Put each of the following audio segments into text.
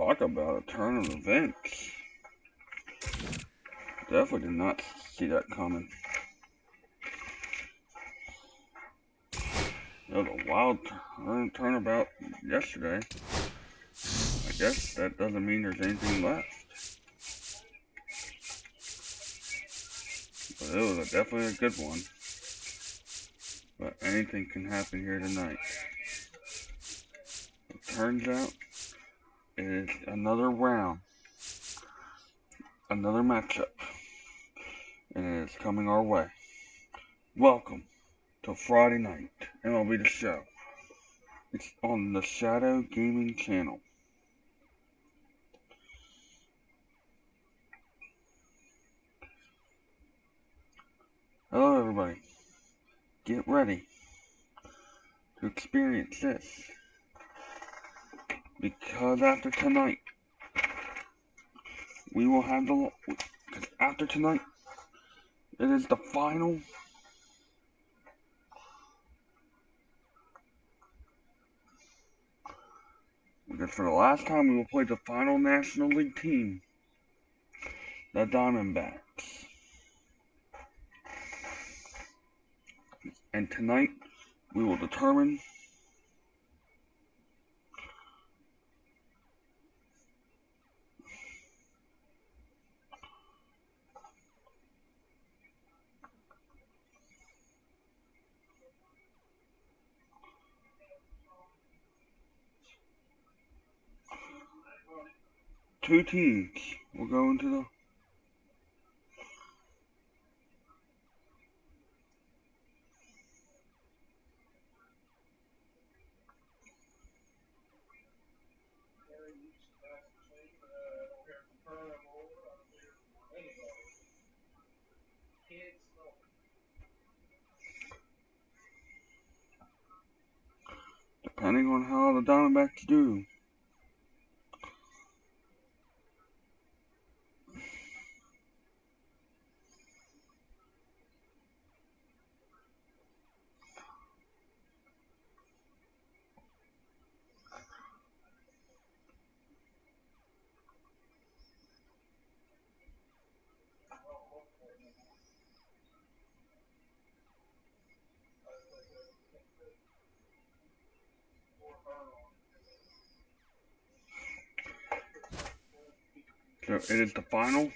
Talk about a turn of events. Definitely did not see that coming. It was a wild turnabout yesterday. I guess that doesn't mean there's anything left. But it was definitely a good one. But anything can happen here tonight. It turns out it is another round. Another matchup. And it is coming our way. Welcome to Friday night, MLB The Show. It's on the Shadow Gaming channel. Hello everybody. Get ready to experience this. Because after tonight, we will have after tonight, it is the final because for the last time we will play the final National League team, the Diamondbacks. And tonight, we will determine two teams will go into the depending on how the Diamondbacks do. So it is the final.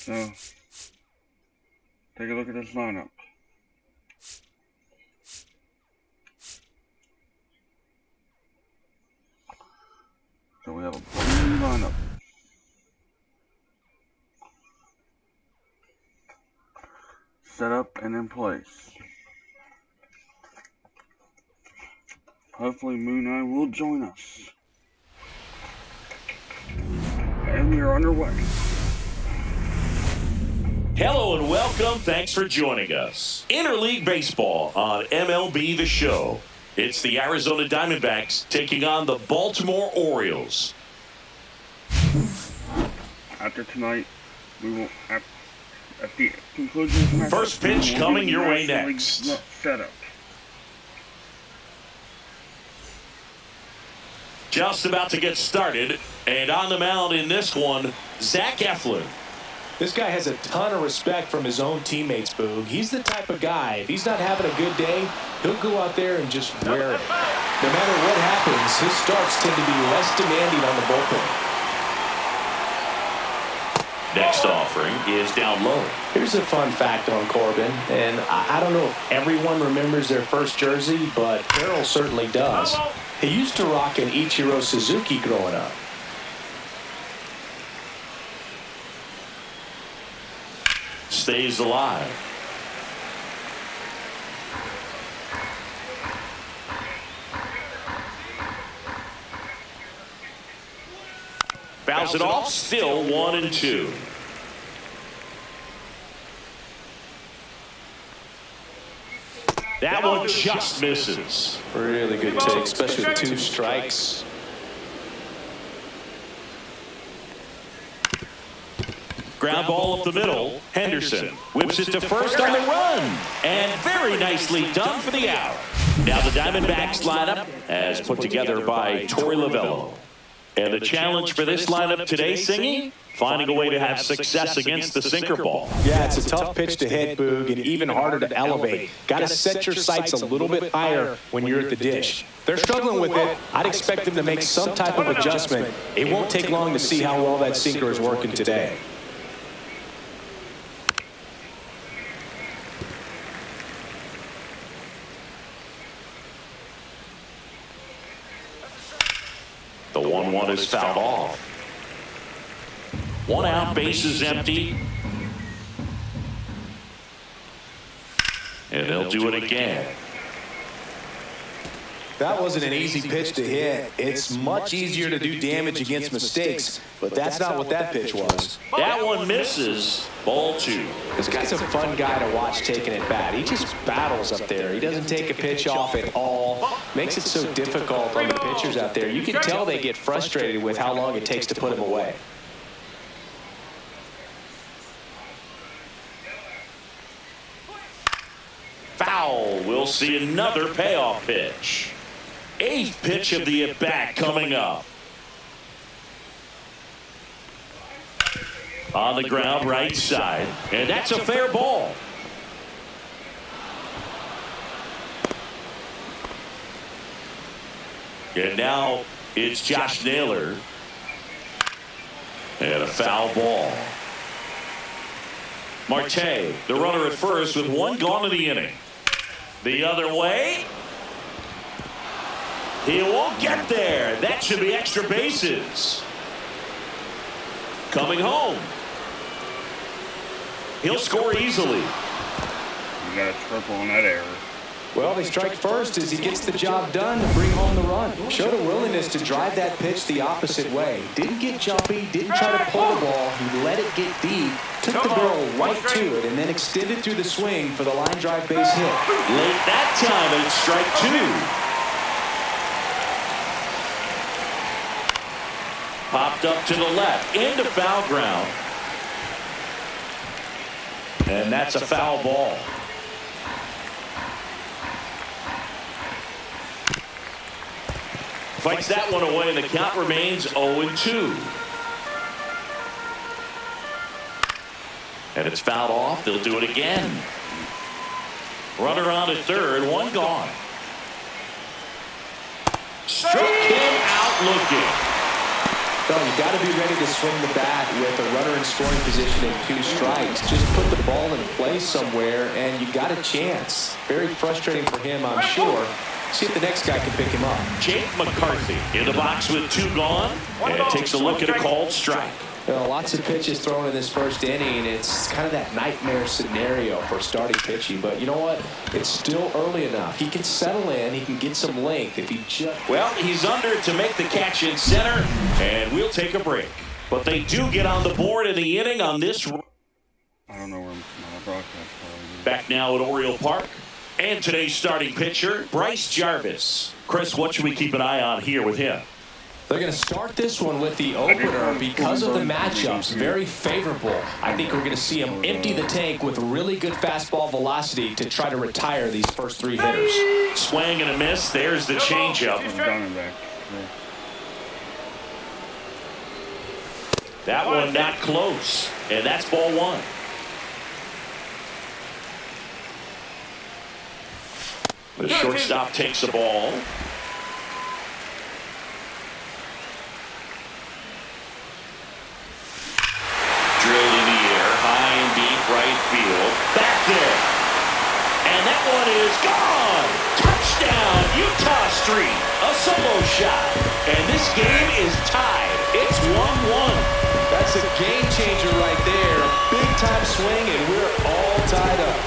So, take a look at this lineup. So we have a brand new lineup. Set up and in place. Hopefully MLBTheShow will join us. And we are underway. Hello and welcome. Thanks for joining us. Interleague Baseball on MLB The Show. It's the Arizona Diamondbacks taking on the Baltimore Orioles. After tonight, we will, at the conclusion of the match, first pitch coming your way next. Setup. Just about to get started, and on the mound in this one, Zach Eflin. This guy has a ton of respect from his own teammates, Boog. He's the type of guy, if he's not having a good day, he'll go out there and just wear it. No matter what happens, his starts tend to be less demanding on the bullpen. Next offering is down low. Here's a fun fact on Corbin, and I don't know if everyone remembers their first jersey, but Carroll certainly does. He used to rock an Ichiro Suzuki growing up. stays alive. Fouls it off, still 1-2. That one just misses. Really good take, especially with 2 strikes. Ground ball up the middle. Henderson whips it to first on the run. And very nicely done for the out. Now the Diamondbacks lineup as put together by Torey Lovello. And the challenge for this lineup today, Singy, finding a way to have success against the sinker ball. Yeah, it's a tough pitch to hit, Boog, and even harder to elevate. Got to set your sights a little bit higher when you're at the dish. They're struggling with it. I'd expect them to make some type of adjustment. It won't take long to see how well that sinker is working today. The 1-1 is fouled off. 1 out, bases empty. And they'll do it again. That wasn't an easy pitch to hit. It's much easier to do damage against mistakes, but that's not what that pitch was. That one misses. Ball 2. This guy's a fun guy to watch taking it bat. He just battles up there. He doesn't take a pitch off at all. Makes it so difficult on the pitchers out there. You can tell they get frustrated with how long it takes to put him away. Foul. We'll see another payoff pitch. 8th pitch of the at-bat coming up. On the ground, right side. And that's a fair ball. And now it's Josh Naylor. And a foul ball. Marte, the runner at first with 1 gone in the inning. The other way. He won't get there. That should be extra bases. Coming home. He'll score easily. You got a triple on that error. Well, they strike first as he gets the job done to bring home the run. Showed a willingness to drive that pitch the opposite way. Didn't get jumpy, didn't try to pull the ball. He let it get deep, took the barrel right to it, and then extended through the swing for the line drive base hit. Late that time, and it's strike 2. Popped up to the left, into foul ground. And that's a foul ball. Fights that one away, and the count remains 0-2. And it's fouled off. They'll do it again. Runner on at third, 1 gone. Struck him out looking. Well, you got to be ready to swing the bat with a runner in scoring position and 2 strikes. Just put the ball in play somewhere, and you got a chance. Very frustrating for him, I'm sure. See if the next guy can pick him up. Jake McCarthy in the box with 2 gone, and takes a look at a called strike. Well, lots of pitches thrown in this first inning. It's kind of that nightmare scenario for starting pitching. But you know what? It's still early enough. He can settle in. He can get some length if he just... Well, he's under to make the catch in center, and we'll take a break. But they do get on the board in the inning on this. I don't know where my broadcast is. Back now at Oriole Park. And today's starting pitcher, Bryce Jarvis. Chris, what should we keep an eye on here with him? They're going to start this one with the opener because of the matchups. Very favorable. I think we're going to see him empty the tank with really good fastball velocity to try to retire these first 3 hitters. Swing and a miss. There's the changeup. That one not close. And that's ball 1. The shortstop takes the ball. Drilled in the air, high and deep right field. Back there. And that one is gone. Touchdown, Utah Street. A solo shot. And this game is tied. It's 1-1. That's a game changer right there. A big big-time swing, and we're all tied up.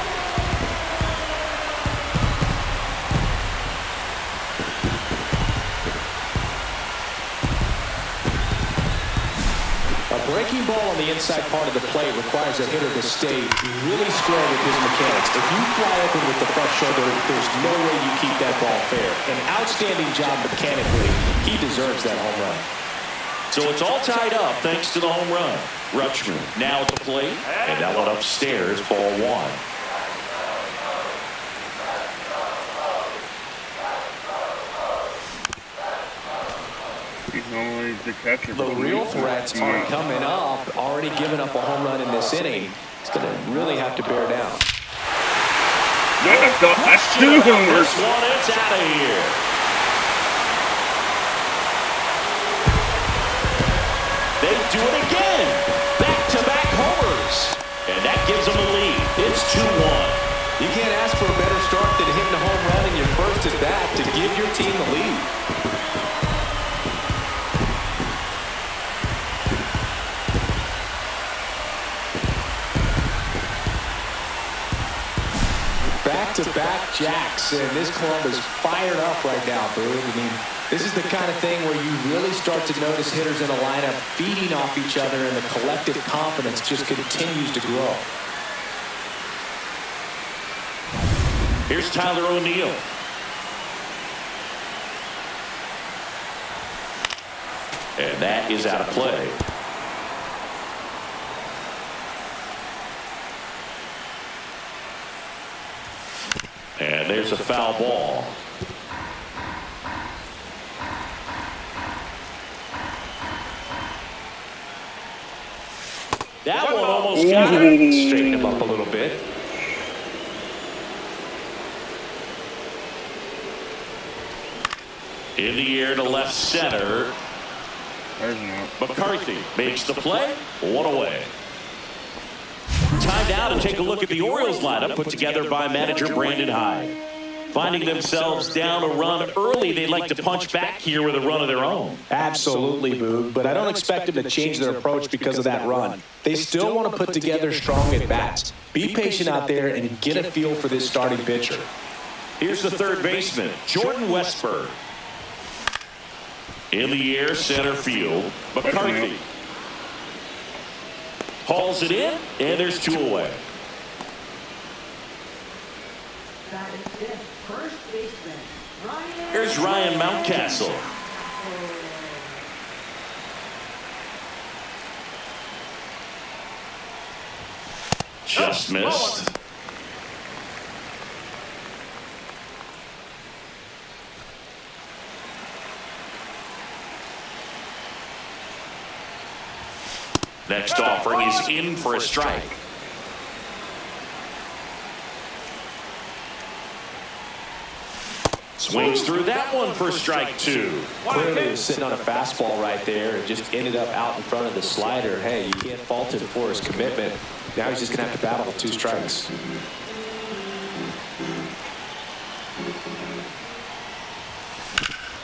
A breaking ball on the inside part of the plate requires a hitter to stay really square with his mechanics. If you fly open with the front shoulder, there's no way you keep that ball fair. An outstanding job mechanically. He deserves that home run. So it's all tied up thanks to the home run. Rutschman now at the plate, and that one upstairs, ball one. The catcher. The real threats are coming up. Already giving up a home run in this inning. He's going to really have to bear down. That's 2 homers. This one, it's out of here. They do it again. Back-to-back homers. And that gives them a lead. It's 2-1. You can't ask for a better start than hitting a home run in your first at bat to give your team the lead. Back-to-back jacks, and this club is fired up right now, Boog. I mean, this is the kind of thing where you really start to notice hitters in a lineup feeding off each other, and the collective confidence just continues to grow. Here's Tyler O'Neill. And that is out of play. And there's a foul ball. That one almost got it. Straighten him up a little bit. In the air to left center. McCarthy makes the play. One away. Time now to take a look at the Orioles lineup put together by manager Brandon Hyde. Finding themselves down a run early, they'd like to punch back here with a run of their own. Absolutely, Boog, but I don't expect them to change their approach because of that run. They still want to put together strong at-bats. Be patient out there and get a feel for this starting pitcher. Here's the third baseman, Jordan Westberg. In the air, center field, McCarthy. Hauls it in, and there's 2 away. Here's Ryan Mountcastle. Just missed. Next offering is in for a strike. Swings through that one for strike 2. Clearly he was sitting on a fastball right there and just ended up out in front of the slider. Hey, you can't fault him for his commitment. Now he's just going to have to battle with 2 strikes.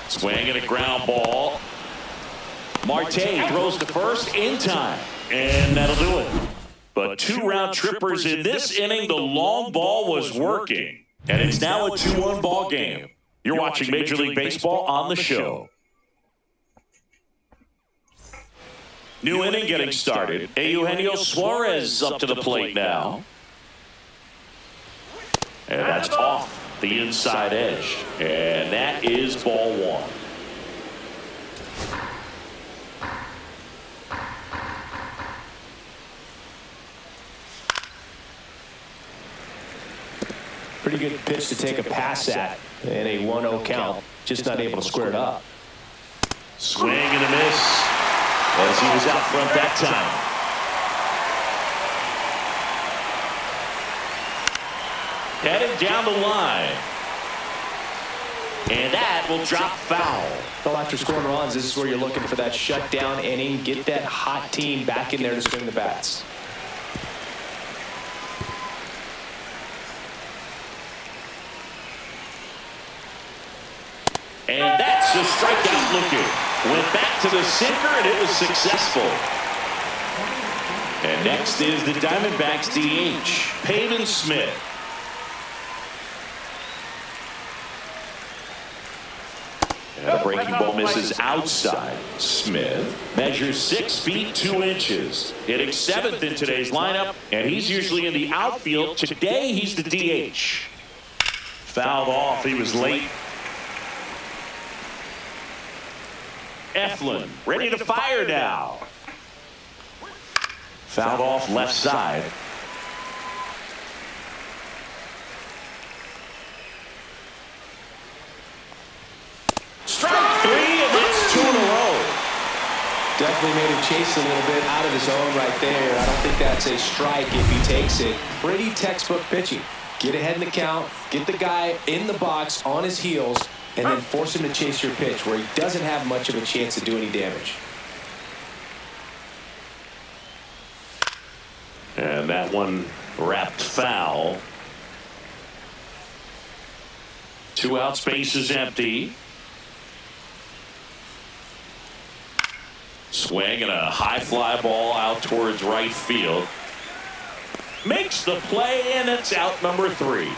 Swing and a ground ball. Marte throws to first in time, and that'll do it. But 2 round trippers in this inning. The long ball was working, and it's now a 2-1 ball game. You're watching Major League Baseball on the show. New inning getting started. Eugenio Suarez up to the plate now. And that's off the inside edge. And that is ball 1. Pretty good pitch to take a pass at in a 1-0 count. Just not able to square it up. Swing and a miss as he was out front that time. Headed down the line. And that will drop foul. Well, after scoring runs, this is where you're looking for that shutdown inning. Get that hot team back in there to swing the bats. And that's a strikeout looking. Went back to the sinker, and it was successful. And next is the Diamondbacks DH, Pavin Smith. And the breaking ball misses outside. Smith measures 6 feet 2 inches, hitting 7th in today's lineup, and he's usually in the outfield. Today he's the DH. Fouled off. He was late. Eflin ready to fire now. Fouled off left side. Strike 3, and that's 2 in a row. Definitely made him chase a little bit out of his zone right there. I don't think that's a strike if he takes it. Pretty textbook pitching. Get ahead in the count, get the guy in the box on his heels, and then force him to chase your pitch where he doesn't have much of a chance to do any damage. And that one wrapped foul. 2 outs, base is empty. Swing and a high fly ball out towards right field. Makes the play, and it's out number 3.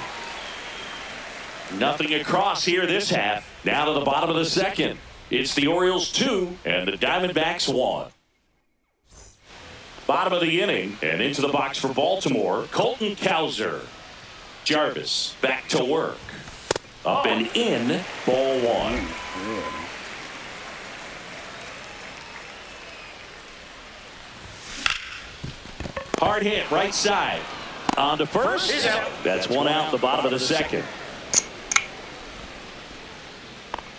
Nothing across here this half. Now to the bottom of the second. It's the Orioles 2 and the Diamondbacks 1. Bottom of the inning and into the box for Baltimore, Colton Cowser. Jarvis back to work. Up and in, ball 1. Hard hit, right side. On to first. That's 1 out, the bottom of the second.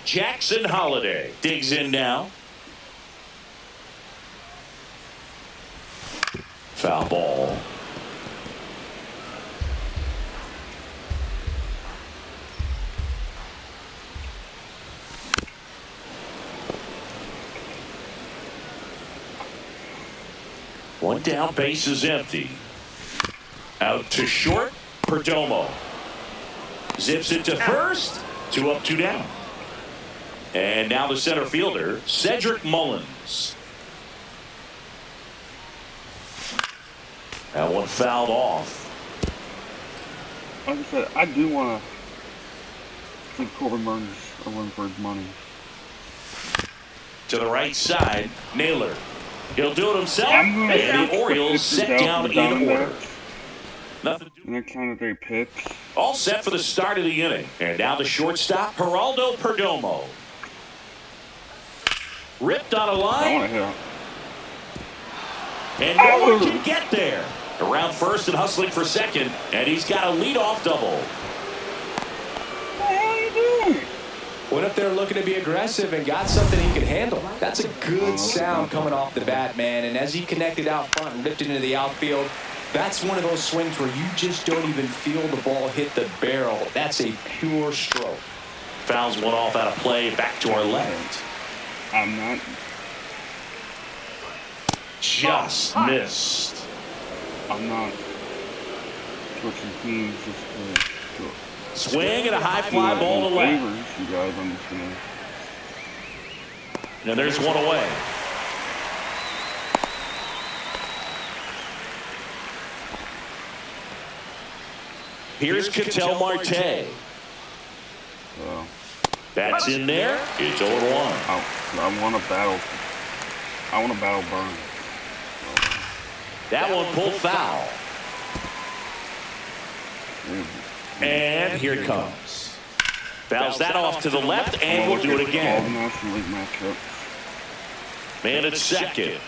Jackson Holiday digs in now. Foul ball. One down, base is empty. Out to short, Perdomo. Zips it to first. 2 up, 2 down. And now the center fielder, Cedric Mullins. That one fouled off. Like I said, I do want to see Corbin Burns a run for his money. To the right side, Naylor. He'll do it himself, and the Orioles set down in order. Nothing. Next time that they pitch. All set for the start of the inning. And now the shortstop, Geraldo Perdomo. Ripped on a line. I want to hit him. And no one can get there. Around first and hustling for second, and he's got a leadoff double. What the hell are you doing? Went up there looking to be aggressive and got something he could handle. That's a good sound coming off the bat, man. And as he connected out front and ripped it into the outfield, that's one of those swings where you just don't even feel the ball hit the barrel. That's a pure stroke. Fouls one off out of play, back to our left. I'm not. Just missed. I'm not switching teams just to swing and a high fly ball to left. You guys understand. Now there's one away. Here's Ketel Marte. That's in there. It's 0-1. I want to battle. I want to battle Burns. That one pulled foul. And here it comes. Fouls that off to the left, and we'll do it again. Man at second.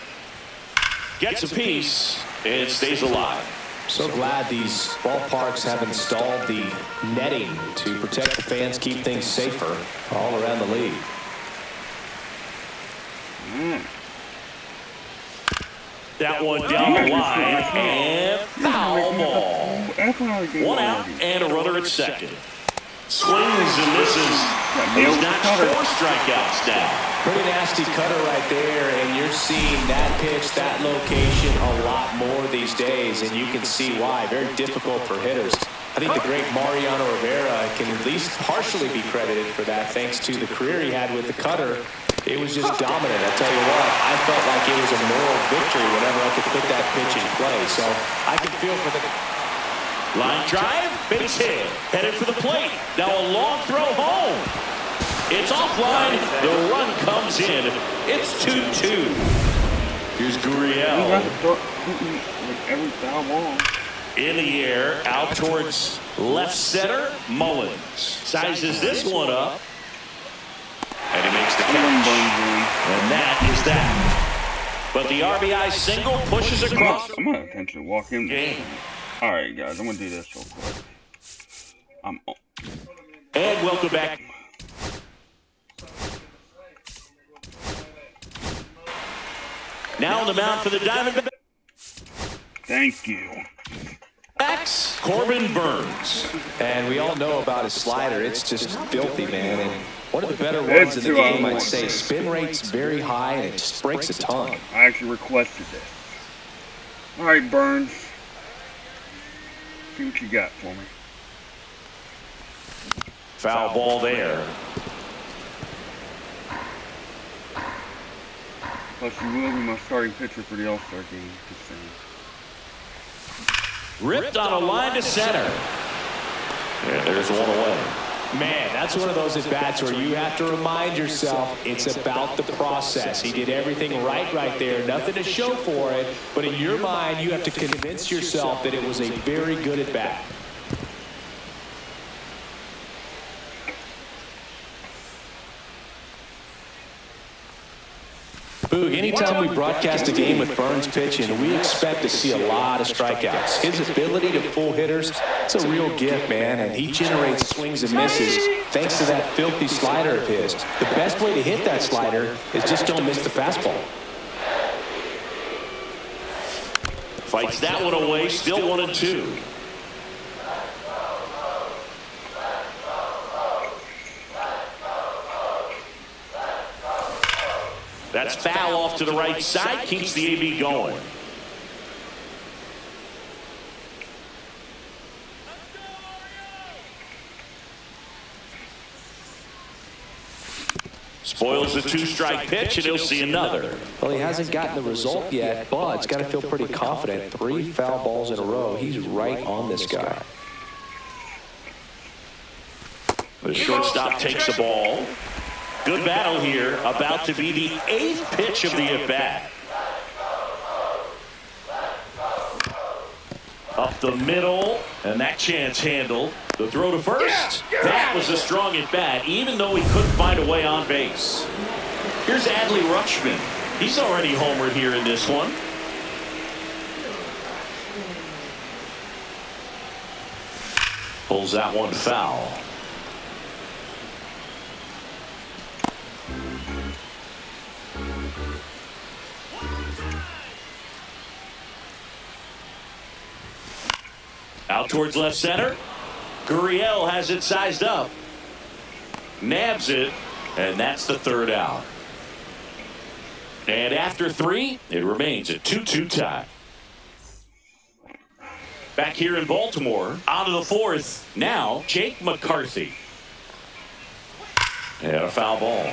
Gets a piece and stays alive. So glad these ballparks have installed the netting to protect the fans, keep things safer all around the league. That one down the line, and foul ball. 1 out and a runner at second. Swings and misses. He's got 4 strikeouts now. Pretty nasty cutter right there, and you're seeing that pitch, that location a lot more these days, and you can see why. Very difficult for hitters. I think the great Mariano Rivera can at least partially be credited for that, thanks to the career he had with the cutter It was just dominant. I tell you what, I felt like it was a moral victory whenever I could put that pitch in play. So I can feel for the line drive, base hit, headed for the plate. Now a long throw home. It's offline. The run comes in. It's 2-2. Here's Gurriel. Every foul ball. In the air, out towards left center. Mullins sizes this one up. And he makes the catch. And that is that. But the RBI single pushes across. I'm going to potentially walk in this game. Alright, guys, I'm going to do this real quick. And welcome back. Now on the mound for the Diamondbacks. Thank you. Corbin Burns. And we all know about his slider. It's just filthy, man. And one of the better ones in the game, I'd say. Spin rate's very high, and it just breaks a ton. I actually requested this. All right, Burns. See what you got for me. Foul ball there. Plus, you will be my starting pitcher for the All-Star game. Just saying. Ripped on a line to center. And there's one away. Man, that's one of those at-bats where you have to remind yourself it's about the process. He did everything right there. Nothing to show for it. But in your mind, you have to convince yourself that it was a very good at-bat. Boog, anytime we broadcast a game with Burns pitching, we expect to see a lot of strikeouts. His ability to pull hitters, it's a real gift, man, and he generates swings and misses thanks to that filthy slider of his. The best way to hit that slider is just don't miss the fastball. Fights that one away, still 1-2. That's foul off to the right side, keeps the AB going. Spoils the two-strike pitch, and he'll see another. Well, he hasn't gotten the result yet, but he's got to feel pretty confident. 3 foul balls in a row. He's right on this guy. The shortstop takes the ball. Good battle here, about to be the 8th pitch of the at-bat. Up the middle, and that chance handled. The throw to first. That was a strong at-bat, even though he couldn't find a way on base. Here's Adley Rutschman. He's already homered here in this one. Pulls that one foul. Out towards left center. Gurriel has it sized up. Nabs it, and that's the 3rd out. And after 3, it remains a 2-2 tie. Back here in Baltimore, out of the 4th, now Jake McCarthy. And a foul ball.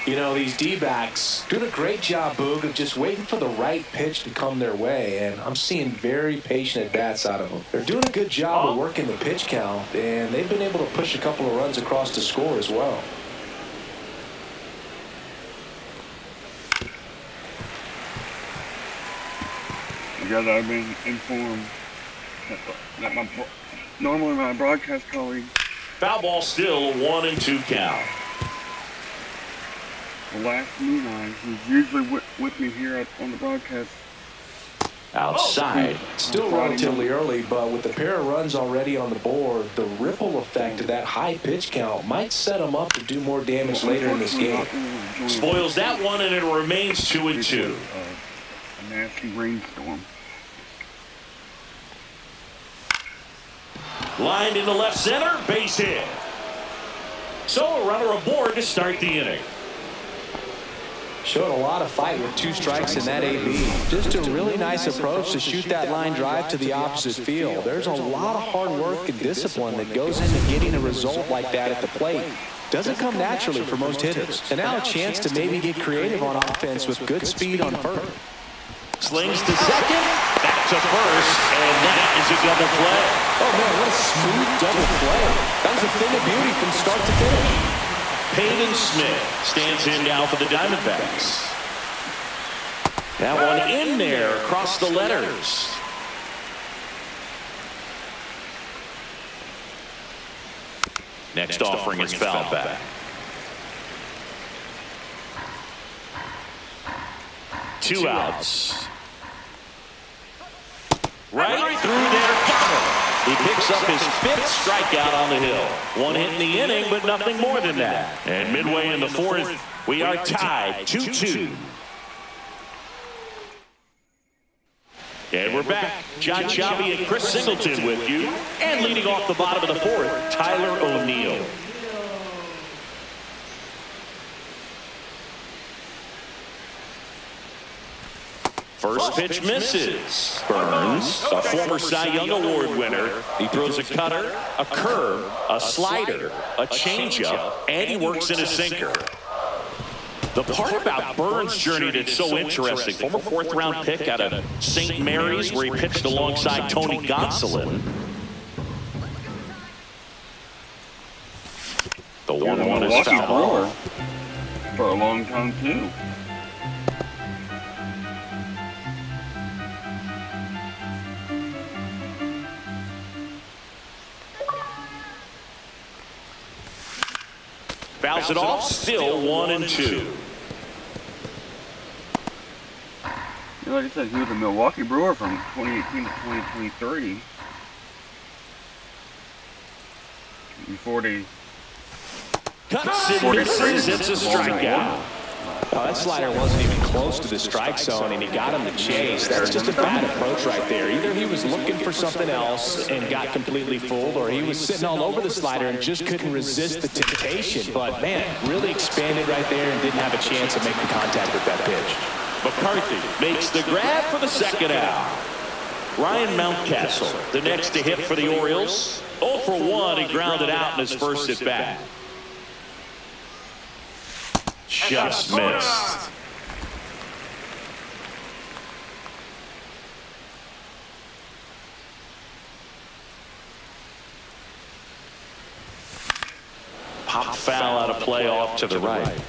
You know, these D-backs doing a great job, Boog, of just waiting for the right pitch to come their way, and I'm seeing very patient at-bats out of them. They're doing a good job of working the pitch count, and they've been able to push a couple of runs across the score as well. Together, I've been informed that normally my broadcast colleague. Foul ball still 1-2 count. The LastMoonEye, who's usually with me here on the broadcast. Outside. Still relatively early, but with the pair of runs already on the board, the ripple effect of that high pitch count might set them up to do more damage later in this game. Spoils that one, and it remains 2-2. A nasty rainstorm. Lined into left center, base hit. So a runner aboard to start the inning. Showed a lot of fight with 2 strikes in that AB. Just a really nice approach to shoot that line drive to the opposite field. There's a lot of hard work and discipline that goes into getting a result like that at the plate. doesn't come naturally for most hitters. And now a chance to maybe get creative on offense with good speed on first. Slings to second, back to first, and that is a double play. Oh, man, what a smooth double play. That was a thing of beauty from start to finish. Peyton Smith stands in now for the Diamondbacks. That one in there across the letters. Next offering is fouled back. 2 outs. Right through there, got him. He picks up his 5th strikeout on the hill. 1 hit in the inning, but nothing more than that. And midway in the 4th, we are tied 2-2. And we're back. John Chavi and Chris Singleton with you. And leading off the bottom of the 4th, Tyler O'Neill. First pitch misses. Burns, a former Cy Young Award winner. He throws a cutter, a curve, a slider, a changeup, and he works in a sinker. The part about Burns' journey that's so interesting, former 4th-round pick out of St. Mary's, where he pitched alongside Tony Gonsolin. The 1-1 is fouled off. For a long time, too. Fouls it off, still 1-2. Like I said, he was a Milwaukee Brewer from 2018 to 2023. Before they... Cuts and misses, it's a strikeout. Oh, that slider wasn't even close to the strike zone, and he got him to chase. That's just a bad approach right there. Either he was looking for something else and got completely fooled, or he was sitting all over the slider and just couldn't resist the temptation. But, man, really expanded right there and didn't have a chance to make the contact with that pitch. McCarthy makes the grab for the 2nd out. Ryan Mountcastle, the next to hit for the Orioles. 0 for 1, he grounded out in his first at bat. Just missed. Pop foul out of play off to the right.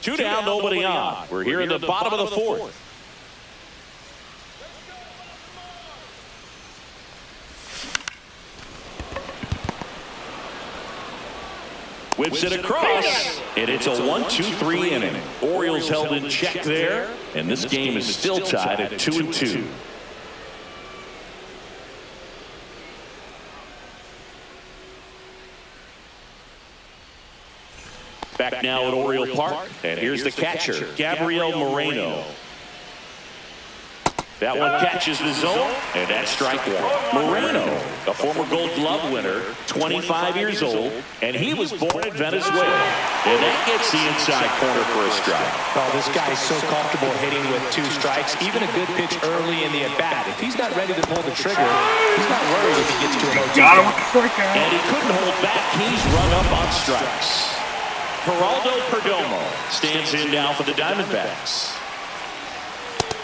2 down, nobody on. We're here in the bottom of the 4th. Whips it across, and it's a 1-2-3 inning. Orioles held in check there, and this game is still tied at 2-2. Back now at Oriole Park, and here's the catcher, Gabriel Moreno. That one catches the zone, and that's strike 1. Moreno, a former Gold Glove winner, 25 years old, and he was born in Venezuela. And that gets the inside corner for a strike. Oh, this guy's so comfortable hitting with 2 strikes, even a good pitch early in the at-bat. If he's not ready to pull the trigger, he's not worried if he gets to an 0-2. Got him with the strikeout. And he couldn't hold back. He's run up on strikes. Geraldo Perdomo stands in now for the Diamondbacks.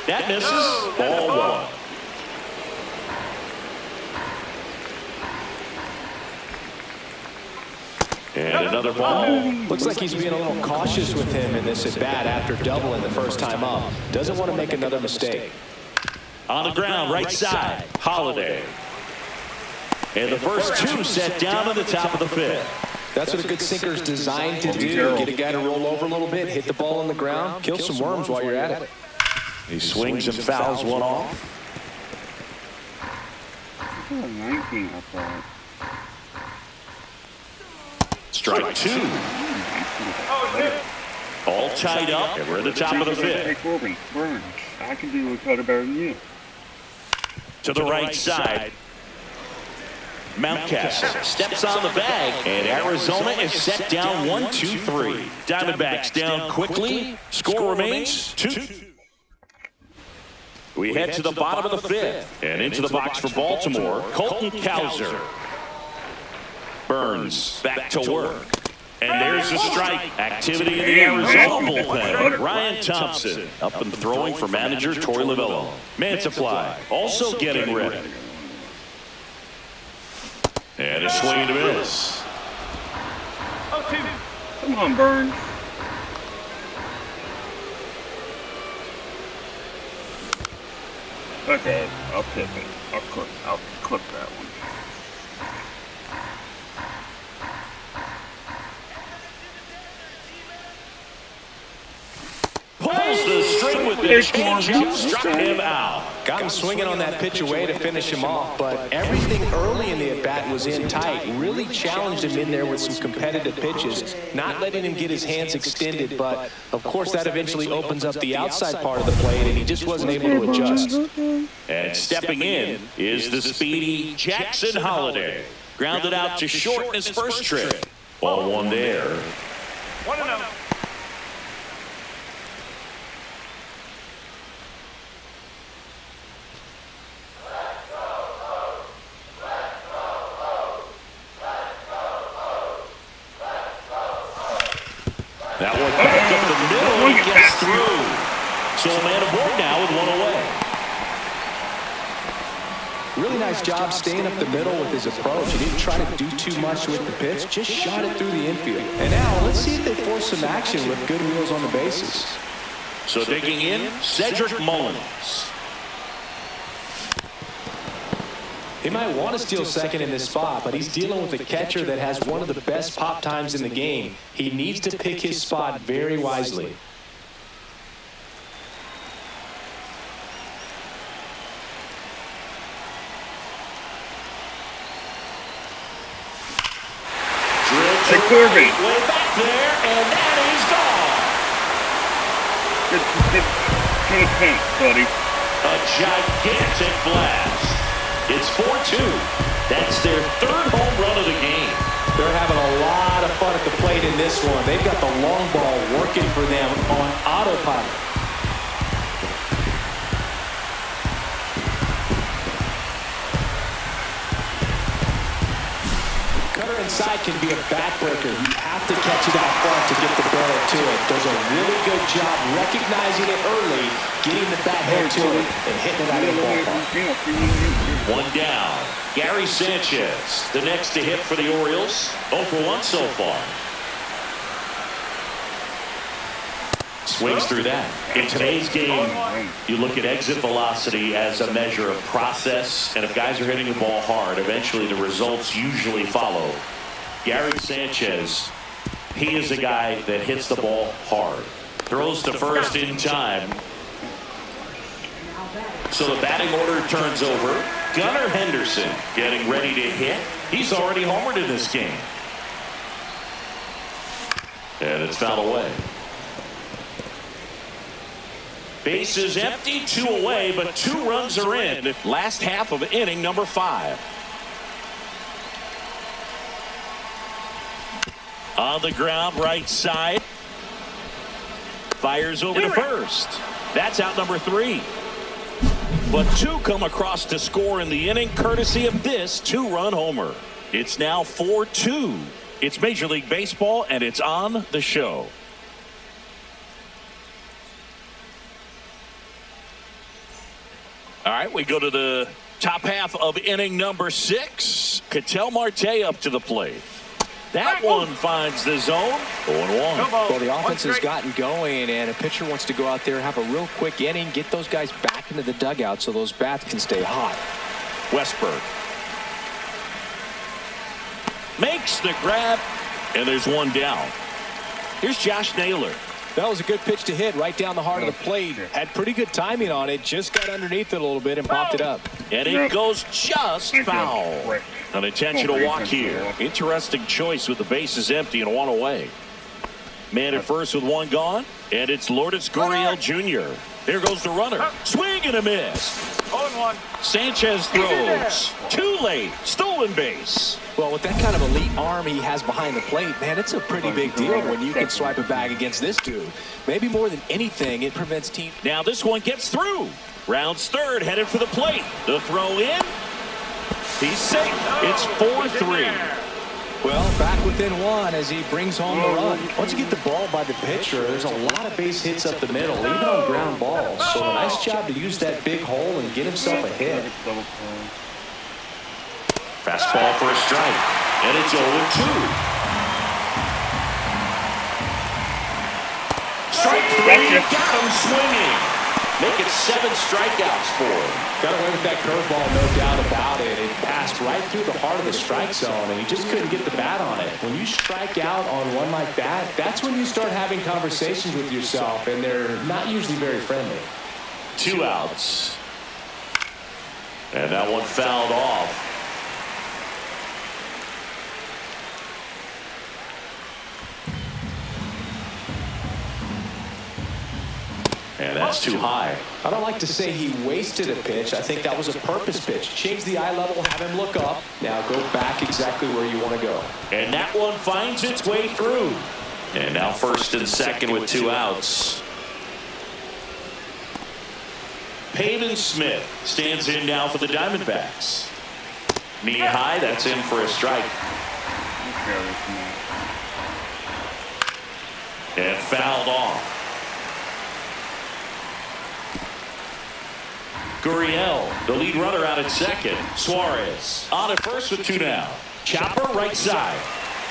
That misses. Ball 1. And another ball. Looks like he's being a little cautious with him in this at-bat after doubling the first time up. Doesn't want to make another mistake. On the ground, right side, Holiday. And the first 2 set down at the top of the 5th. That's what a good sinker is designed to do. Get a guy to roll over a little bit, hit the ball on the ground, kill some worms while you're at it. He swings and fouls one off. 19, I thought. Strike 2. All tied up, and we're at the top of the 5th. Hey, Corbin, Burns, I can do a cutter better than you. To the right side, Mountcastle steps on the bag, and Arizona is set down 1-2-3. Diamondbacks down quickly. Score remains 2-2. We head to the bottom of the 5th, and into the box for Baltimore, Colton Cowser. Burns back to work. And there's a strike. Activity in the Arizona bullpen. Ryan Thompson up and throwing for manager Torey Lovullo. Mantiply also getting ready. And a swing and a miss. Come on, Burns. Okay, I'll clip it. I'll clip that one. Pulls the string with the changeup, struck him out. Got him swinging on that pitch away to finish him off, but everything early in the at-bat was in tight. Really challenged him in there with some competitive pitches, not letting him get his hands extended, but of course that eventually opens up the outside part of the plate, and he just wasn't able to adjust. And stepping in is the speedy Jackson Holiday. Grounded out to short in his first trip. Ball one there. 1-0. That one back up the middle, he gets through. So a man aboard now with one away. Really nice job staying up the middle with his approach. He didn't try to do too much with the pitch, just shot it through the infield. And now let's see if they force some action with good wheels on the bases. So digging in, Cedric Mullins. He might want to steal second in this spot, but he's dealing with a catcher that has one of the best pop times in the game. He needs to pick his spot very wisely. Hey, Corbin. Way back there, and that is gone. Good point, buddy. A gigantic blast. It's 4-2. That's their third home run of the game. They're having a lot of fun at the plate in this one. They've got the long ball working for them on autopilot. Cutter inside can be a backbreaker. You have to catch it out front to get the barrel to it. Does a really good job recognizing it early, getting the bat head to it, and hitting it out of the ballpark. One down. Gary Sanchez, the next to hit for the Orioles. 0 for 1 so far. Swings through that. In today's game, you look at exit velocity as a measure of process, and if guys are hitting the ball hard, eventually the results usually follow. Gary Sanchez, he is a guy that hits the ball hard. Throws to first in time. So the batting order turns over. Gunnar Henderson getting ready to hit. He's already homered in this game. And it's fouled away. Bases empty, 2 away, but 2 runs are in. Last half of inning number 5. On the ground, right side. Fires over to first. That's out number 3. But 2 come across to score in the inning, courtesy of this 2-run homer. It's now 4-2. It's Major League Baseball, and it's on the show. All right, we go to the top half of inning number 6. Ketel Marte up to the plate. That one finds the zone. 0-1. Well, the offense has gotten going, and a pitcher wants to go out there and have a real quick inning, get those guys back into the dugout so those bats can stay hot. Westberg makes the grab, and there's one down. Here's Josh Naylor. That was a good pitch to hit right down the heart of the plate. Had pretty good timing on it. Just got underneath it a little bit and popped it up. And it goes just foul. An intentional walk here. Interesting choice with the bases empty and 1 away. Man at first with 1 gone. And it's Lourdes Gurriel Jr. There goes the runner. Swing and a miss. 0-1. Sanchez throws. Too late. Stolen base. Well, with that kind of elite arm he has behind the plate, man, it's a pretty big deal when you can swipe a bag against this dude. Maybe more than anything, it prevents teams. Now this one gets through. Rounds third, headed for the plate. The throw in. He's safe. It's 4-3. Well, back within one as he brings home the run. Once you get the ball by the pitcher, there's a lot of base hits up the middle, even on ground balls. So a nice job to use that big hole and get himself a hit. Fastball for a strike, and it's 0-2. Strike three, got him swinging. Make it 7 strikeouts for him. Got away with that curveball, no doubt about it. It passed right through the heart of the strike zone, and he just couldn't get the bat on it. When you strike out on one like that, that's when you start having conversations with yourself, and they're not usually very friendly. 2 outs. And that one fouled off. And that's too high. I don't like to say he wasted a pitch. I think that was a purpose pitch. Change the eye level, have him look up. Now go back exactly where you want to go. And that one finds its way through. And now first and second with 2 outs. Pavin Smith stands in now for the Diamondbacks. Knee high, that's in for a strike. And fouled off. Gurriel, the lead runner out at second. Suarez on at first with 2 down. Chopper right side.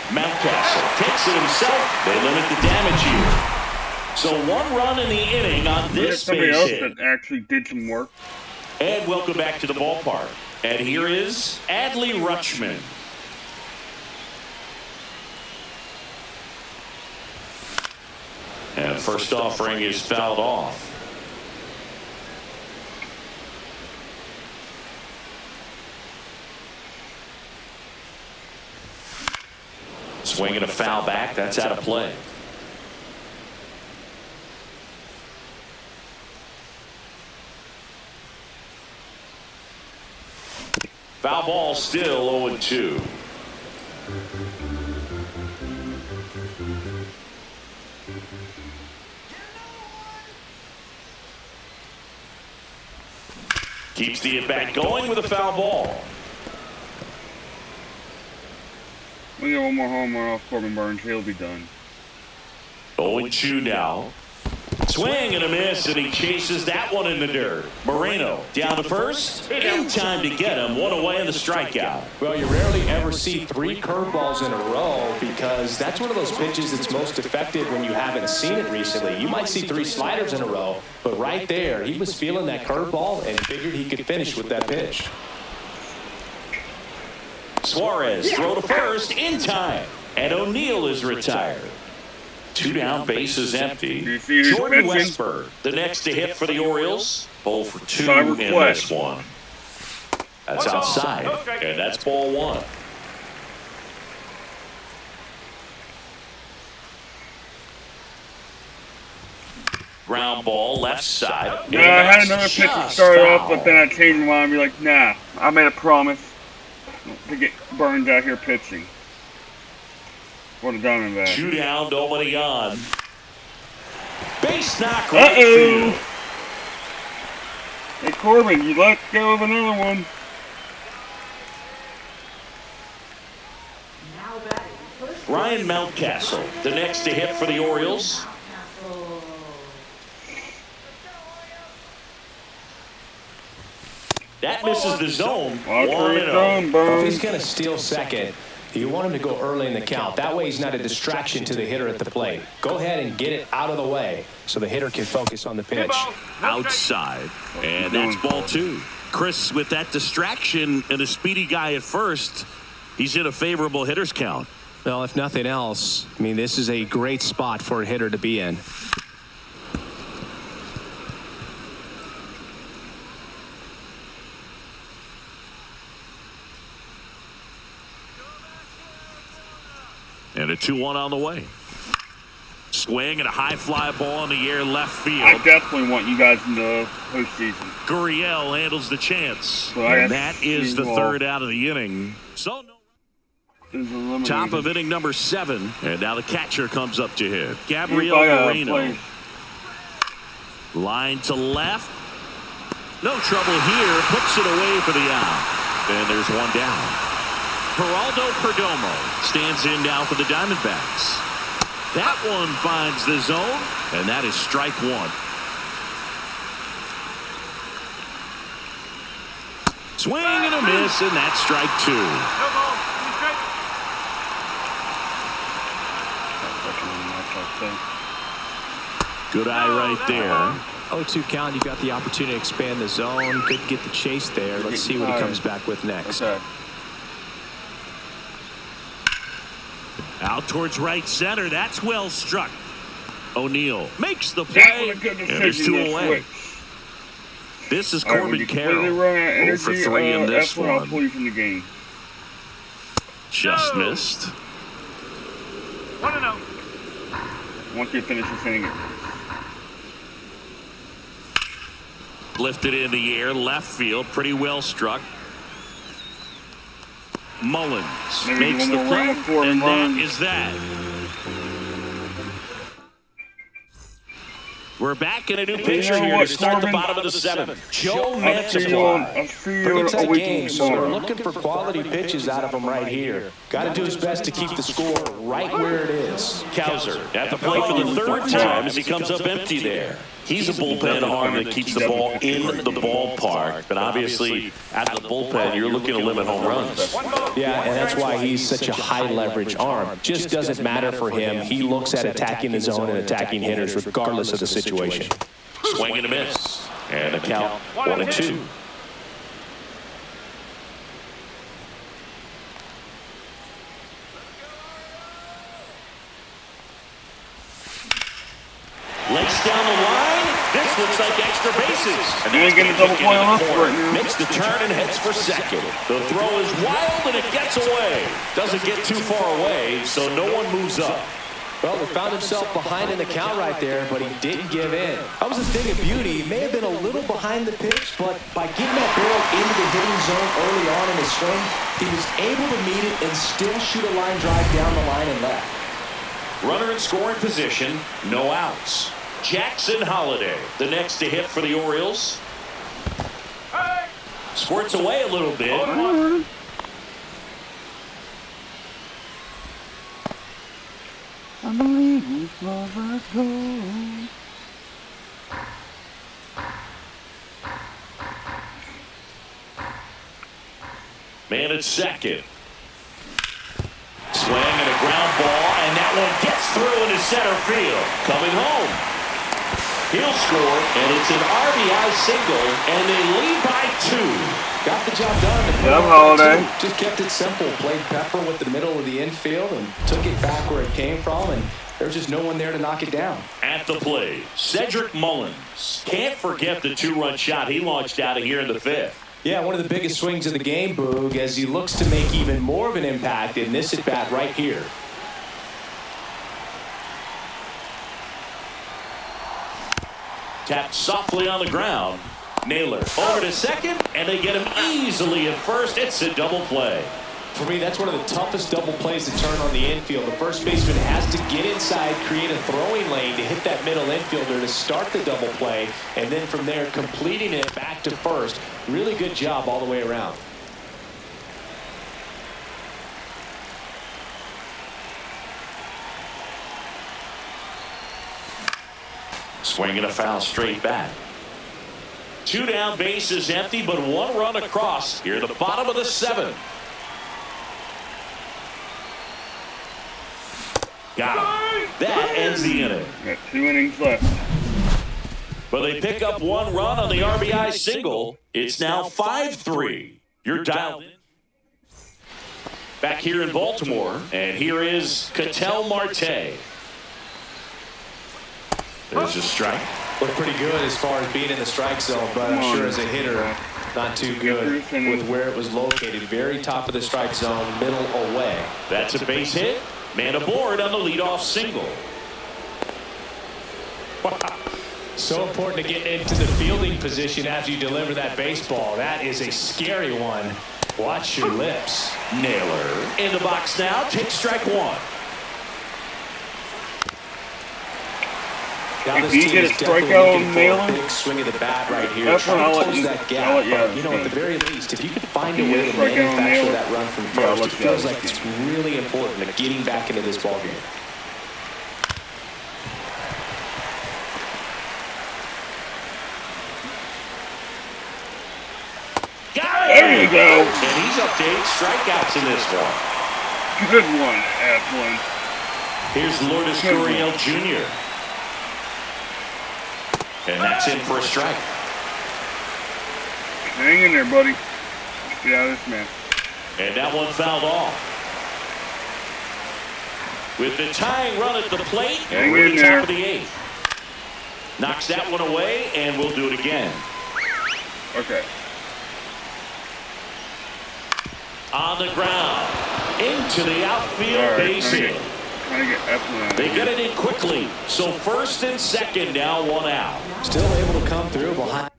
Mountcastle takes it himself. They limit the damage here. So 1 run in the inning on this base hit. That actually did some work. And welcome back to the ballpark. And here is Adley Rutschman. And first offering is fouled off. Swinging a foul back, that's out of play. Foul ball still 0-2. Keeps the at-bat going with a foul ball. We get one more home run off Corbin Burns, he'll be done. 0-2 now. Swing and a miss, and he chases that one in the dirt. Moreno down to first. In time to get him. 1 away in the strikeout. Well, you rarely ever see 3 curveballs in a row because that's one of those pitches that's most effective when you haven't seen it recently. You might see 3 sliders in a row, but right there, he was feeling that curveball and figured he could finish with that pitch. Suarez throw to first in time, and O'Neill is retired. 2 down, bases empty. Jordan Westburg, the next to hit for the Orioles. Ball for 2 in this one. That's outside, and that's ball 1. Ground ball, left side. Yeah, I had another pitch to start off, but then I changed my mind and be like, nah, I made a promise to get Burns out here pitching. For the Diamondbacks. 2 down, nobody on. Base knock. Uh-oh. Hey, Corbin, you let go of another one. Ryan Mountcastle, the next to hit for the Orioles. That misses the zone. 1-0. If he's going to steal second, you want him to go early in the count. That way he's not a distraction to the hitter at the plate. Go ahead and get it out of the way so the hitter can focus on the pitch. Outside, and that's ball 2. Chris, with that distraction and a speedy guy at first, he's in a favorable hitter's count. Well, if nothing else, I mean, this is a great spot for a hitter to be in. And a 2-1 on the way. Swing and a high fly ball in the air left field. I definitely want you guys in the postseason. Gurriel handles the chance. So and that is the 3rd out of the inning. So top of inning number 7. And now the catcher comes up to hit. Gabriel Moreno. Line to left. No trouble here. Puts it away for the out. And there's 1 down. Geraldo Perdomo stands in now for the Diamondbacks. That one finds the zone, and that is strike one. Swing and a miss, and that's strike two. No ball. Good eye right there. 0-2 count. You got the opportunity to expand the zone. Could get the chase there. Let's see what he comes back with next. Okay. Out towards right center. That's well struck. O'Neill makes the play, and it's 2 away. This is Corbin Carroll. 0 for 3 in this one. I'll pull you from the game. Just missed. 1-0. Once you finish this inning. Lifted in the air, left field, pretty well struck. Mullins makes the play, and that is that. We're back in a new pitcher here to start the bottom of the 7th. Joe Mantiply. I'll see you in a week Game, so we're looking for quality pitches out of him right here. Got to do his best to keep the score right where it is. Kowser at the plate for the 3rd time as he comes up empty there. He's a bullpen arm that keeps the ball in the ballpark. But obviously, at the bullpen, you're looking to limit home runs. Yeah, and that's why he's such a high-leverage arm. Just doesn't matter for him. He looks at attacking the zone and attacking hitters regardless of the situation. Swing and a miss. And a count 1-2. Lays down the line. This looks like extra bases. And you ain't getting a double play on us right now. Makes the turn and heads for second. The throw is wild and it gets away. Doesn't get too far away, so no one moves up. Well, he found himself behind in the count right there, but he didn't give in. That was a thing of beauty. He may have been a little behind the pitch, but by getting that barrel into the hitting zone early on in his swing, he was able to meet it and still shoot a line drive down the line and left. Runner in scoring position, no outs. Jackson Holiday, the next to hit for the Orioles. Squirts away a little bit. I believe we love go. Man at second. Swing and a ground ball, and that one gets through into center field. Coming home. He'll score, and it's an RBI single, and they lead by 2. Got the job done. Yeah, Holiday. Just kept it simple. Played Pepper with the middle of the infield and took it back where it came from, and there's just no one there to knock it down. At the plate, Cedric Mullins. Can't forget the 2-run shot he launched out of here in the 5th. Yeah, one of the biggest swings of the game, Boog, as he looks to make even more of an impact in this at-bat right here. Tapped softly on the ground. Naylor over to second, and they get him easily at first. It's a double play. For me, that's one of the toughest double plays to turn on the infield. The first baseman has to get inside, create a throwing lane to hit that middle infielder to start the double play, and then from there completing it back to first. Really good job all the way around. Swinging a foul straight back. 2 down, bases empty, but 1 run across here at the bottom of the 7th. Got him. That ends the inning. Got 2 innings left. But they pick up 1 run on the RBI single. It's now 5-3. You're dialed in. Back here in Baltimore, and here is Ketel Marte. There's a strike. Looked pretty good as far as being in the strike zone, but I'm sure as a hitter, not too good with where it was located. Very top of the strike zone, middle away. That's a base hit. Man aboard on the leadoff single. So important to get into the fielding position after you deliver that baseball. That is a scary one. Watch your lips. Naylor in the box now. Takes strike 1. Now If this you team get a is definitely strikeout looking on for a Naylor, big swing of the bat right here. that's when I'll Trying to let close you. that I'll gap. let you out But, of you this know, at the game. very least, if you could find If a you way get a to strikeout on manufacture Naylor, that run from yeah, I'll first, let it you out of feels like this it's game. really important to getting back into this ballgame. There you go. And he's up to 8 strikeouts in this one. Good one, Eflin. Here's Lourdes Gurriel Jr. And that's in for a strike. Hang in there, buddy. Get out of this, man. And that one fouled off. With the tying run at the plate, Hang we're in at the there. top of the 8th. Knocks that one away, and we'll do it again. Okay. On the ground, into the outfield, All right, base hit. Trying to get Eflin out of They here. get it in quickly. So first and second, now 1 out. Still able to come through behind.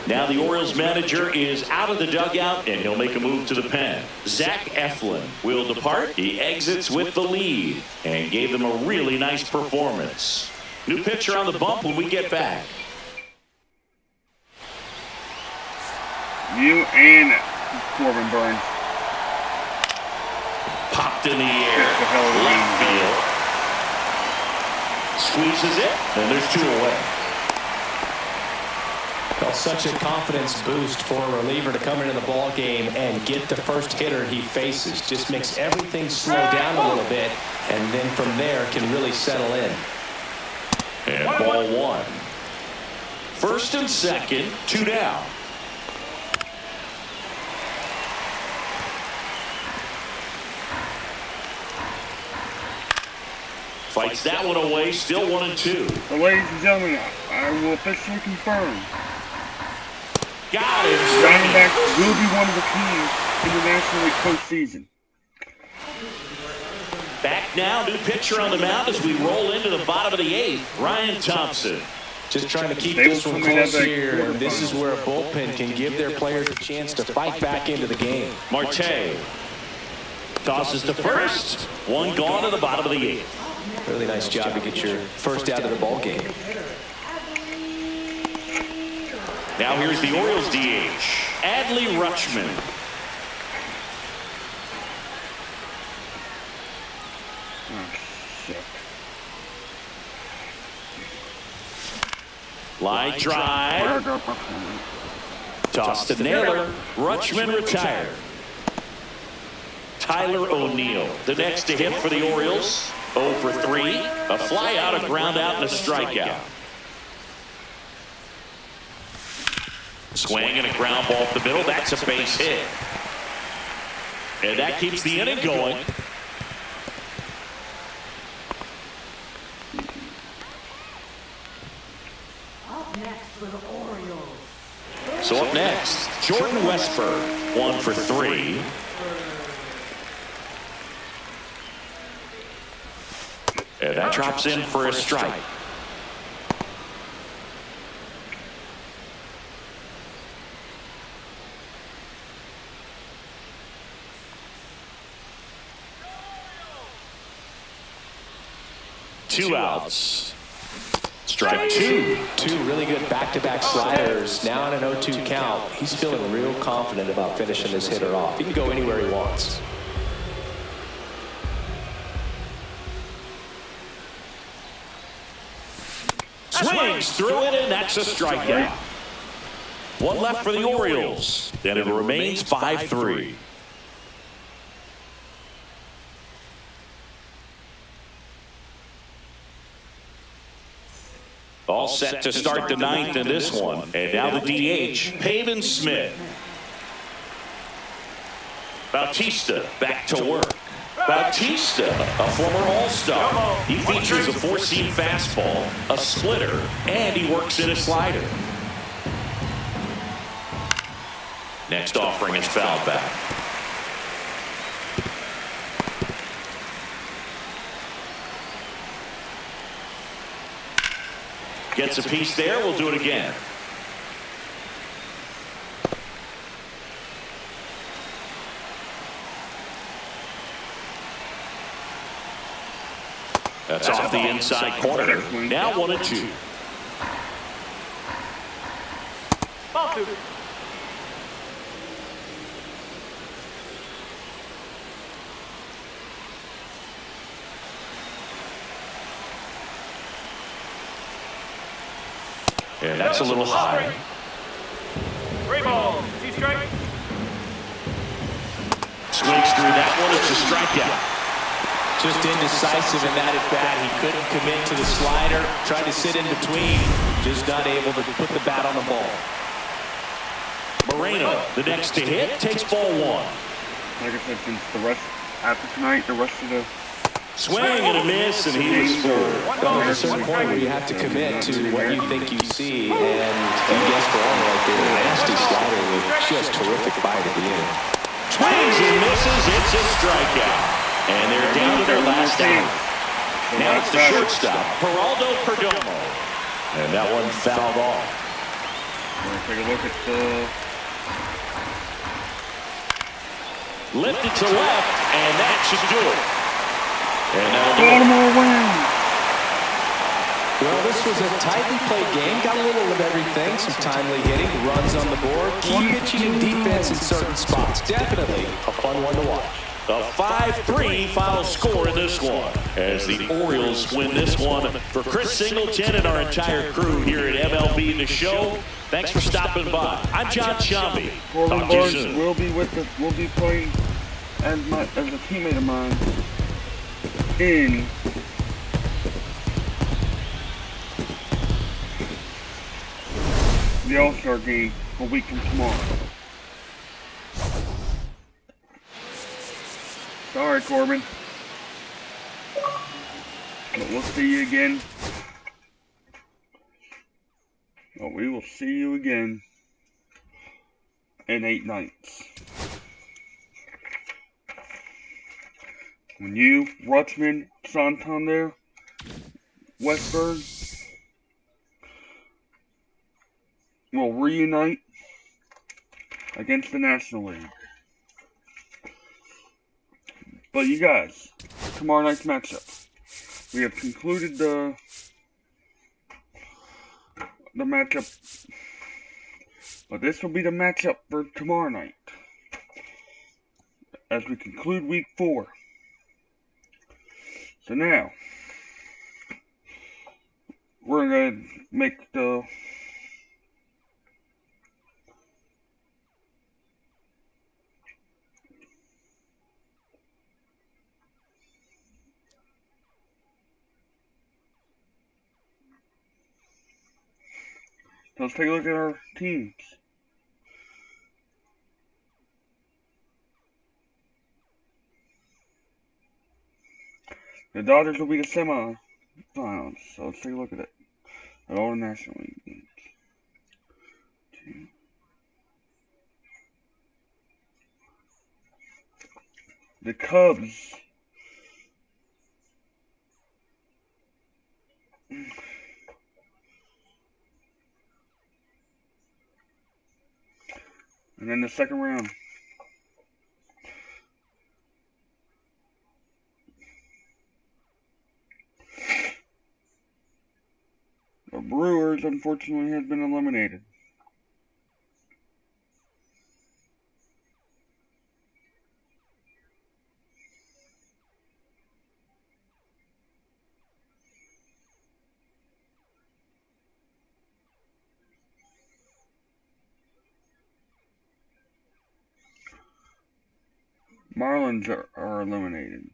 Now the Orioles manager is out of the dugout, and he'll make a move to the pen. Zach Eflin will depart. He exits with the lead and gave them a really nice performance. New pitcher on the bump when we get back. You and Corbin Burns. Popped in the air. That's the hell of a Left game. field. Squeezes it, and there's 2 away. Well, such a confidence boost for a reliever to come into the ball game and get the first hitter he faces. Just makes everything slow down a little bit, and then from there can really settle in. And ball 1. First and second, 2 down. Fights that one away, still 1-2. So, ladies and gentlemen, I will officially confirm Got it. Diamondbacks will be one of the teams in the National League postseason. Back now, new pitcher on the mound as we roll into the bottom of the 8th. Ryan Thompson. Just trying to keep They this will one come in close at that here, and this is quarterfinal. where a bullpen can give their players a chance to fight back into the game. Marte tosses to first. 1 gone to the bottom of the 8th. Really nice job to get your first out of the ball game. Now here's the Orioles DH, Adley Rutschman. Line drive. Toss to Naylor. Rutschman retired. Tyler O'Neill, the next to hit for the Orioles. 0 for 3. A fly out, a ground out, and a strikeout. Swing and a ground ball up the middle. That's a base hit. And that keeps the inning going. So up next, Jordan Westburg, 1 for 3. And that drops in for a strike. Two outs. Strike 2. 2 really good back-to-back sliders. Now on an 0-2 count. He's feeling real confident about finishing this hitter off. He can go anywhere he wants. Swings through it, and that's a strikeout. 1 left for the Orioles. Then it remains 5-3. All set to start the 9th in this one. And now the DH, Pavin Smith. Bautista back to work. Bautista, a former All-Star. He features a 4-seam fastball, a splitter, and he works in a slider. Next offering is fouled back. Gets a piece there. We'll do it again. That's off the inside corner. Now 1-2. Ball 2. And that's a little high. 3 balls. 2 strike. Swings through that one. It's a strikeout. Just indecisive in that at bat. He couldn't commit to the slider. Tried to sit in between. Just not able to put the bat on the ball. Moreno, the next to hit, takes ball 1. Like I said, since the rest after tonight, the rest of the Swing and a miss, and he was third. Well, there's a certain point where you have to commit to what you think you see, and you guessed wrong right there. Nasty slider with just terrific bite at the end. Swings and misses. It's a strikeout. And they're down to their last out. Now it's the shortstop, Geraldo Perdomo. And that one fouled off. We're going to take a look at the... Lifted to left, and that should do it. And Baltimore wins. Well, this was a tightly played game. Got a little of everything. Some timely hitting, runs on the board, key pitching and defense in certain spots. Definitely a fun one to watch. a 5-3 final score in this one as the Orioles win this one. For Chris Singleton and our entire crew here at MLB The Show, thanks for stopping by. I'm John Shambi. Corbin Talk to you Barnes soon. will be with us. Will be playing as a teammate of mine in the All-Star game a week from tomorrow. Sorry, Corbin. But we'll see you again. Well, we will see you again in 8 nights. When you, Rutschman, Santander, Westburg will reunite against the National League. But you guys, tomorrow night's matchup. We have concluded the matchup. But this will be the matchup for tomorrow night. As we conclude week 4. So now, we're going to make the let's take a look at our teams. The Dodgers will be the semi-finals, so let's take a look at it. At all the National League games. The Cubs. And then the second round. The Brewers, unfortunately, have been eliminated. Marlins are eliminated.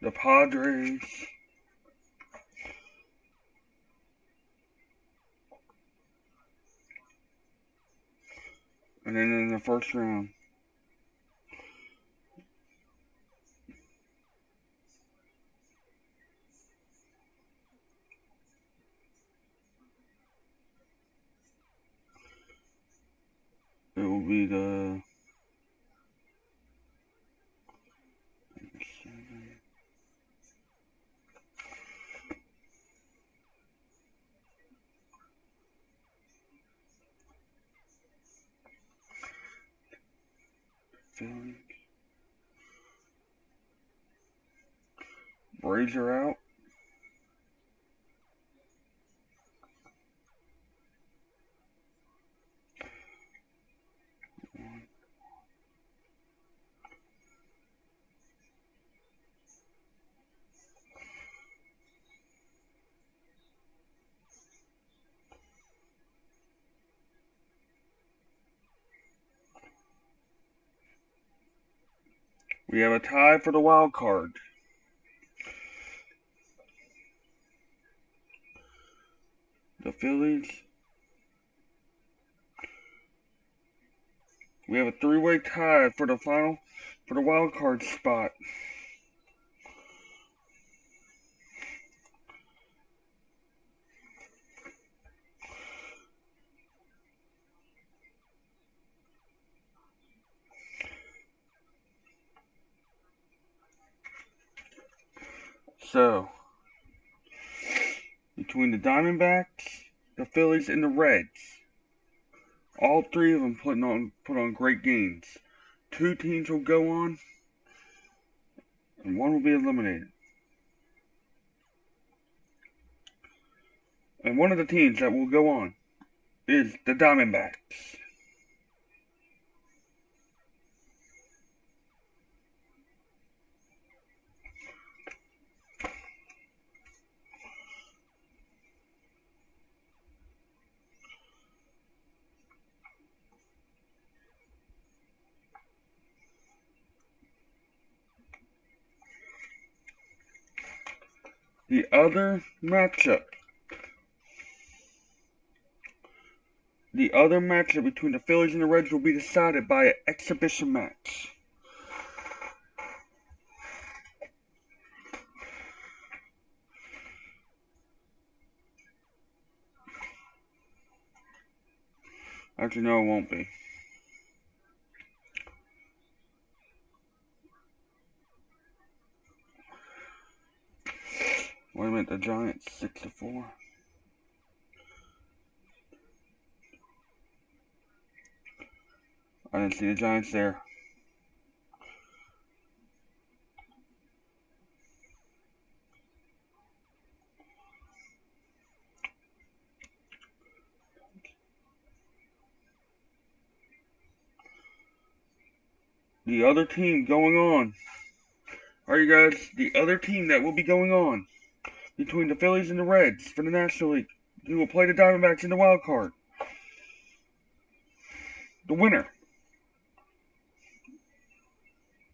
The Padres. And then in the first round. be the Braves are out. We have a tie for the wild card. The Phillies. We have a three-way tie for the wild card spot. So, between the Diamondbacks, the Phillies, and the Reds, all three of them put on great games. Two teams will go on, and one will be eliminated. And one of the teams that will go on is the Diamondbacks. The other matchup between the Phillies and the Reds will be decided by an exhibition match. Actually, no, it won't be. Wait a minute, the Giants 6-4. I didn't see the Giants there. The other team going on. Alright, you guys, the other team that will be going on between the Phillies and the Reds for the National League, who will play the Diamondbacks in the wild card. The winner.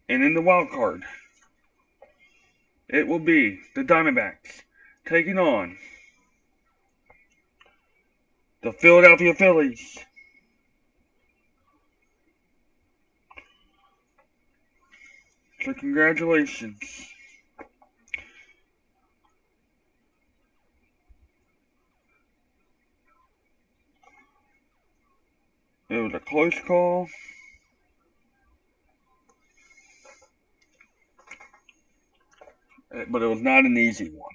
And in the wild card, it will be the Diamondbacks taking on the Philadelphia Phillies. So congratulations. It was a close call. But it was not an easy one.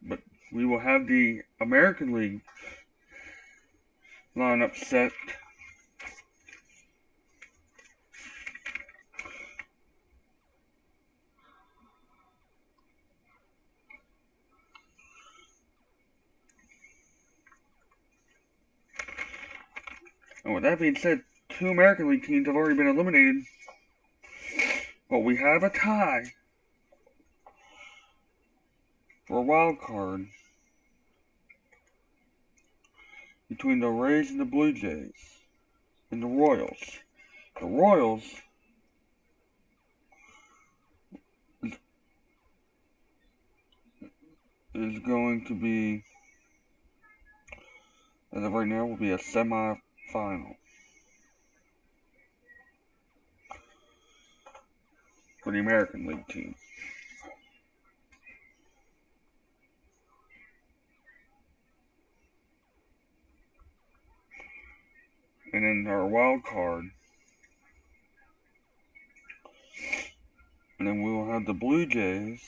But we will have the American League lineup set. And with that being said, two American League teams have already been eliminated. But we have a tie for a wild card between the Rays and the Blue Jays and the Royals. The Royals is going to be, as of right now, will be a semi-final for the American League team. And then our wild card. And then we will have the Blue Jays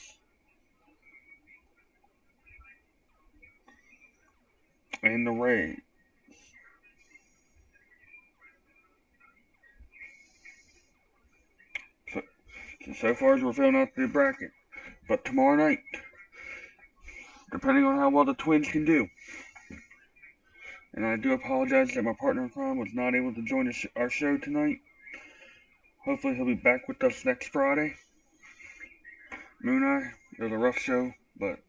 and the Rays. So far as we're filling out the bracket. But tomorrow night, depending on how well the Twins can do. And I do apologize that my partner in crime was not able to join our show tonight. Hopefully he'll be back with us next Friday. MLB, it was a rough show, but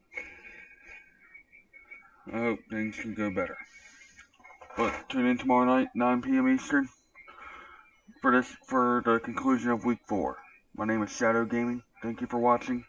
I hope things can go better. But tune in tomorrow night, 9 p.m. Eastern, for the conclusion of Week 4. My name is Shadow Gaming. Thank you for watching.